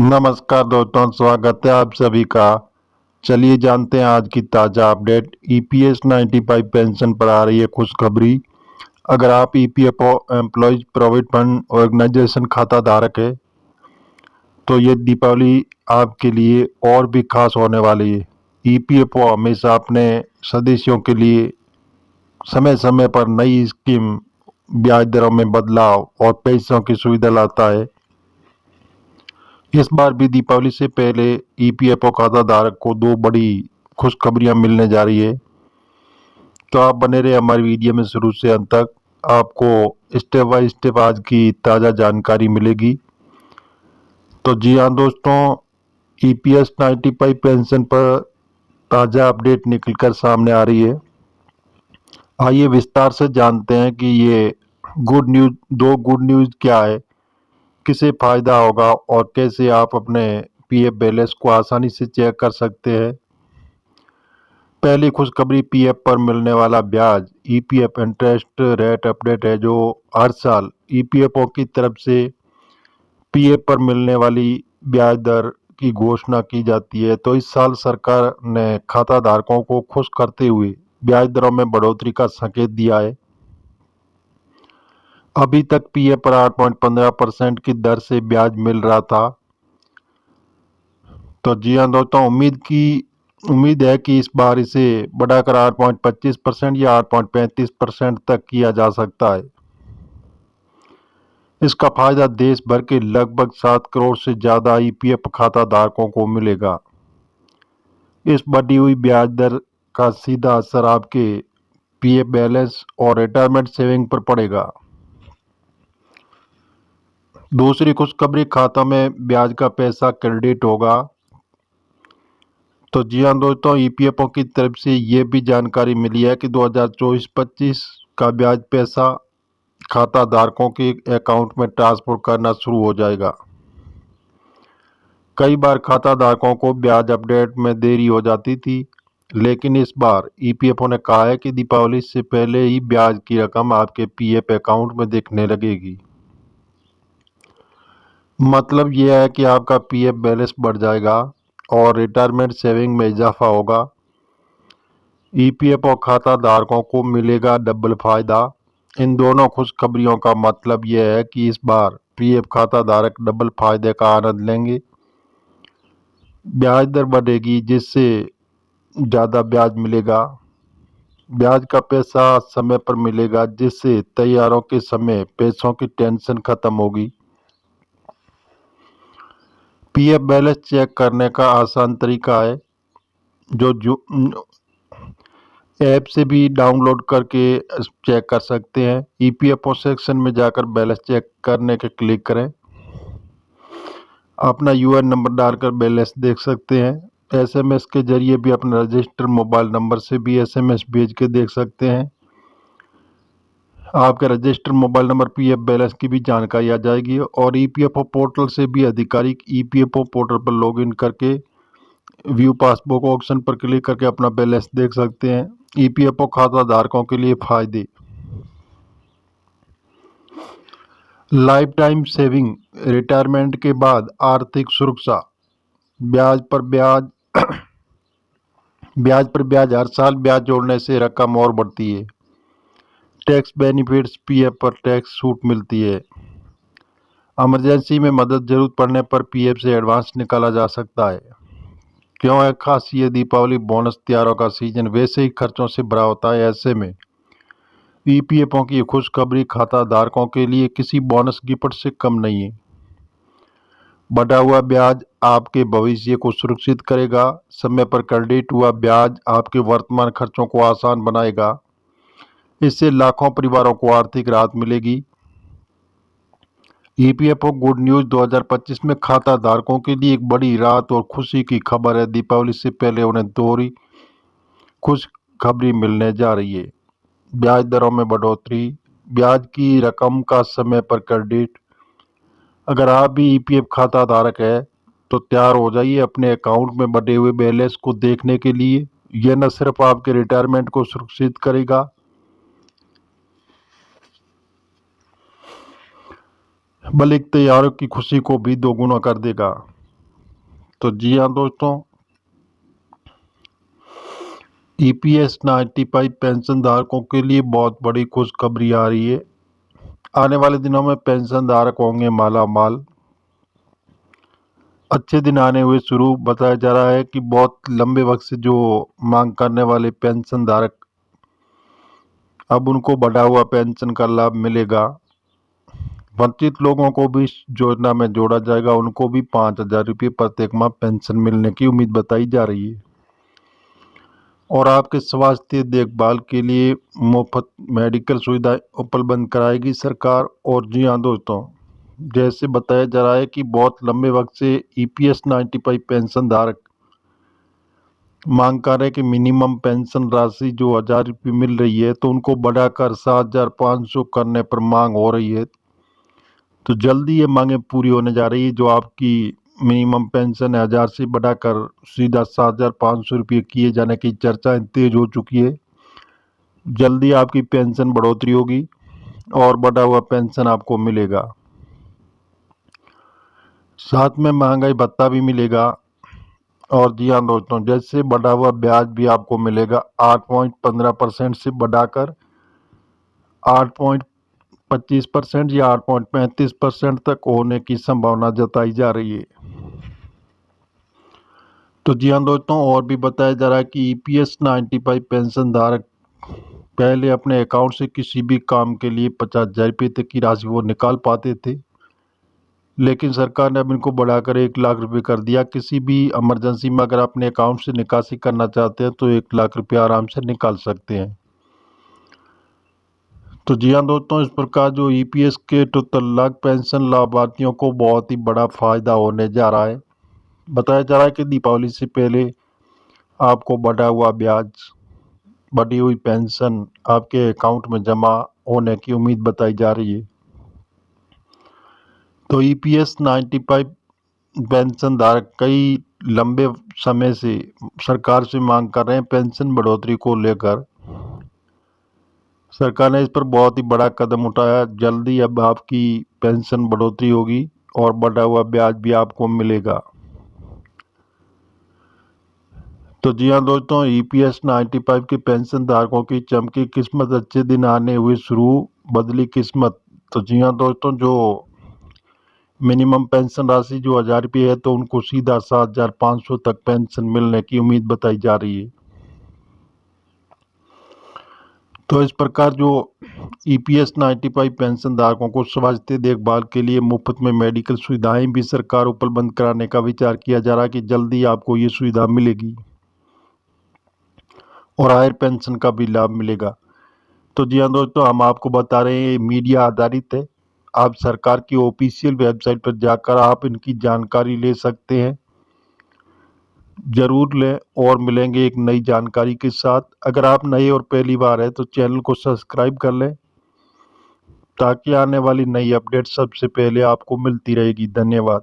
नमस्कार दोस्तों, स्वागत है आप सभी का। चलिए जानते हैं आज की ताज़ा अपडेट। ईपीएस 95 पेंशन पर आ रही है खुशखबरी। अगर आप EPFO employees provident fund organisation खाता धारक है तो ये दीपावली आपके लिए और भी खास होने वाली है। ईपीएफओ हमेशा अपने सदस्यों के लिए समय समय पर नई स्कीम, ब्याज दरों में बदलाव और पैसों की सुविधा लाता है। इस बार भी दीपावली से पहले ईपीएफओ खाता धारक को दो बड़ी खुशखबरियां मिलने जा रही है। तो आप बने रहे हमारी वीडियो में शुरू से अंत तक। आपको स्टेप बाय स्टेप आज की ताज़ा जानकारी मिलेगी। तो जी हाँ दोस्तों, ईपीएस 95 पेंशन पर ताज़ा अपडेट निकलकर सामने आ रही है। आइए विस्तार से जानते हैं कि ये दो गुड न्यूज़ क्या है, किसे फायदा होगा और कैसे आप अपने पीएफ बैलेंस को आसानी से चेक कर सकते हैं। पहली खुशखबरी पीएफ पर मिलने वाला ब्याज ईपीएफ इंटरेस्ट रेट अपडेट है, जो हर साल ईपीएफओ की तरफ से पीएफ पर मिलने वाली ब्याज दर की घोषणा की जाती है। तो इस साल सरकार ने खाता धारकों को खुश करते हुए ब्याज दरों में बढ़ोतरी का संकेत दिया है। अभी तक पीएफ पर 8.15% की दर से ब्याज मिल रहा था। तो जी हाँ दोस्तों, उम्मीद है कि इस बार इसे बढ़ाकर 8.25% या 8.35% तक किया जा सकता है। इसका फायदा देश भर के लगभग 7 करोड़ से ज़्यादा ईपीएफ खाता धारकों को मिलेगा। इस बढ़ी हुई ब्याज दर का सीधा असर आपके पीएफ बैलेंस और रिटायरमेंट सेविंग पर पड़ेगा। दूसरी खुशखबरी, खाता में ब्याज का पैसा क्रेडिट होगा। तो जी हाँ दोस्तों, ईपीएफओ की तरफ से ये भी जानकारी मिली है कि 2024-25 का ब्याज पैसा खाता धारकों के अकाउंट में ट्रांसफर करना शुरू हो जाएगा। कई बार खाता धारकों को ब्याज अपडेट में देरी हो जाती थी, लेकिन इस बार ईपीएफओ ने कहा है कि दीपावली से पहले ही ब्याज की रकम आपके पीएफ अकाउंट में दिखने लगेगी। मतलब यह है कि आपका पीएफ बैलेंस बढ़ जाएगा और रिटायरमेंट सेविंग में इजाफा होगा। ईपीएफओ खाता धारकों को मिलेगा डबल फायदा। इन दोनों खुशखबरियों का मतलब यह है कि इस बार पीएफ खाता धारक डबल फायदे का आनंद लेंगे। ब्याज दर बढ़ेगी जिससे ज़्यादा ब्याज मिलेगा। ब्याज का पैसा समय पर मिलेगा जिससे तैयारों के समय पैसों की टेंशन खत्म होगी। पीएफ बैलेंस चेक करने का आसान तरीका है, जो ऐप से भी डाउनलोड करके चेक कर सकते हैं। ईपीएफओ सेक्शन में जाकर बैलेंस चेक करने के क्लिक करें। अपना यूएन नंबर डालकर बैलेंस देख सकते हैं। एसएमएस के जरिए भी अपने रजिस्टर्ड मोबाइल नंबर से भी एसएमएस भेज के देख सकते हैं। आपके registered mobile number PF balance की भी जानकारी आ जाएगी और ईपीएफओ पोर्टल से भी आधिकारिक ईपीएफओ पोर्टल पर लॉगिन करके व्यू पासबुक ऑप्शन पर क्लिक करके अपना बैलेंस देख सकते हैं। ईपीएफओ खाता धारकों के लिए फायदे, लाइफ टाइम सेविंग, रिटायरमेंट के बाद आर्थिक सुरक्षा, ब्याज पर ब्याज ब्याज पर ब्याज, हर साल ब्याज जोड़ने से रकम और बढ़ती है। टैक्स बेनिफिट्स, पीएफ पर टैक्स छूट मिलती है। इमरजेंसी में मदद जरूरत पड़ने पर पीएफ से एडवांस निकाला जा सकता है। क्यों है खास? ये दीपावली बोनस, त्योहारों का सीजन वैसे ही खर्चों से भरा होता है। ऐसे में ईपीएफओ की खुशखबरी खाता धारकों के लिए किसी बोनस गिफ्ट से कम नहीं है। बढ़ा हुआ ब्याज आपके भविष्य को सुरक्षित करेगा। समय पर क्रेडिट हुआ ब्याज आपके वर्तमान खर्चों को आसान बनाएगा। इससे लाखों परिवारों को आर्थिक राहत मिलेगी। ईपीएफओ गुड न्यूज 2025 में खाता धारकों के लिए एक बड़ी राहत और खुशी की खबर है। दीपावली से पहले उन्हें दोहरी खुशखबरी मिलने जा रही है। ब्याज दरों में बढ़ोतरी, ब्याज की रकम का समय पर क्रेडिट। अगर आप भी ईपीएफ खाता धारक है तो तैयार हो जाइए अपने अकाउंट में बढ़े हुए बैलेंस को देखने के लिए। यह न सिर्फ आपके रिटायरमेंट को सुरक्षित करेगा, बल्कि त्योहारों की खुशी को भी दोगुना कर देगा। तो जी हाँ दोस्तों, ईपीएस 95 पेंशन धारकों के लिए बहुत बड़ी खुशखबरी आ रही है। आने वाले दिनों में पेंशन धारक होंगे माला माल। अच्छे दिन आने हुए शुरू। बताया जा रहा है कि बहुत लंबे वक्त से जो मांग करने वाले पेंशन धारक, अब उनको बढ़ा हुआ पेंशन का लाभ मिलेगा। वंचित लोगों को भी इस योजना में जोड़ा जाएगा। उनको भी 5,000 रुपये प्रत्येक माह पेंशन मिलने की उम्मीद बताई जा रही है। और आपके स्वास्थ्य देखभाल के लिए मुफ्त मेडिकल सुविधाएं उपलब्ध कराएगी सरकार। और जी हाँ दोस्तों, जैसे बताया जा रहा है कि बहुत लंबे वक्त से ईपीएस 95 पेंशन धारक मांग कर रहे हैं कि मिनिमम पेंशन राशि जो 1,000 रुपये मिल रही है, तो उनको बढ़ाकर 7,500 करने पर मांग हो रही है। तो जल्दी ये मांगें पूरी होने जा रही है। जो आपकी मिनिमम पेंशन है 1,000 से बढ़ाकर सीधा 7,500 रुपये किए जाने की चर्चाएं तेज हो चुकी है। जल्दी आपकी पेंशन बढ़ोतरी होगी और बढ़ा हुआ पेंशन आपको मिलेगा। साथ में महंगाई भत्ता भी मिलेगा। और जी हाँ दोस्तों, जैसे बढ़ा हुआ ब्याज भी आपको मिलेगा। 8.15% से बढ़ाकर 8.25% या 8.35% तक होने की संभावना जताई जा रही है। तो जी हाँ दोस्तों, और भी बताया जा रहा है कि ईपीएस 95 पेंशन धारक पहले अपने अकाउंट से किसी भी काम के लिए 50,000 रुपये तक की राशि वो निकाल पाते थे, लेकिन सरकार ने अब इनको बढ़ाकर 1,00,000 रुपये कर दिया। किसी भी इमरजेंसी में अगर अपने अकाउंट से निकासी करना चाहते हैं तो 1,00,000 रुपये आराम से निकाल सकते हैं। तो जी हाँ दोस्तों, इस प्रकार जो ईपीएस के 73 लाख पेंशन लाभार्थियों को बहुत ही बड़ा फायदा होने जा रहा है। बताया जा रहा है कि दीपावली से पहले आपको बढ़ा हुआ ब्याज, बढ़ी हुई पेंशन आपके अकाउंट में जमा होने की उम्मीद बताई जा रही है। तो ईपीएस 95 पेंशन धारक कई लंबे समय से सरकार से मांग कर रहे हैं पेंशन बढ़ोतरी को लेकर। सरकार ने इस पर बहुत ही बड़ा कदम उठाया। जल्दी अब आपकी पेंशन बढ़ोतरी होगी और बढ़ा हुआ ब्याज भी आपको मिलेगा। तो जी हाँ दोस्तों, ईपीएस 95 के पेंशन धारकों की चमकी किस्मत। अच्छे दिन आने हुए शुरू, बदली किस्मत। तो जी हाँ दोस्तों, जो मिनिमम पेंशन राशि जो 1,000 रुपये है, तो उनको सीधा 7,500 तक पेंशन मिलने की उम्मीद बताई जा रही है। तो इस प्रकार जो ईपीएस 95 पेंशन धारकों को स्वास्थ्य देखभाल के लिए मुफ्त में मेडिकल सुविधाएं भी सरकार उपलब्ध कराने का विचार किया जा रहा है कि जल्दी आपको ये सुविधा मिलेगी और हायर पेंशन का भी लाभ मिलेगा। तो जी हाँ दोस्तों, हम आपको बता रहे हैं मीडिया आधारित है। आप सरकार की ऑफिशियल वेबसाइट पर जाकर आप इनकी जानकारी ले सकते हैं। जरूर लें और मिलेंगे एक नई जानकारी के साथ। अगर आप नए और पहली बार है तो चैनल को सब्सक्राइब कर लें, ताकि आने वाली नई अपडेट सबसे पहले आपको मिलती रहेगी। धन्यवाद।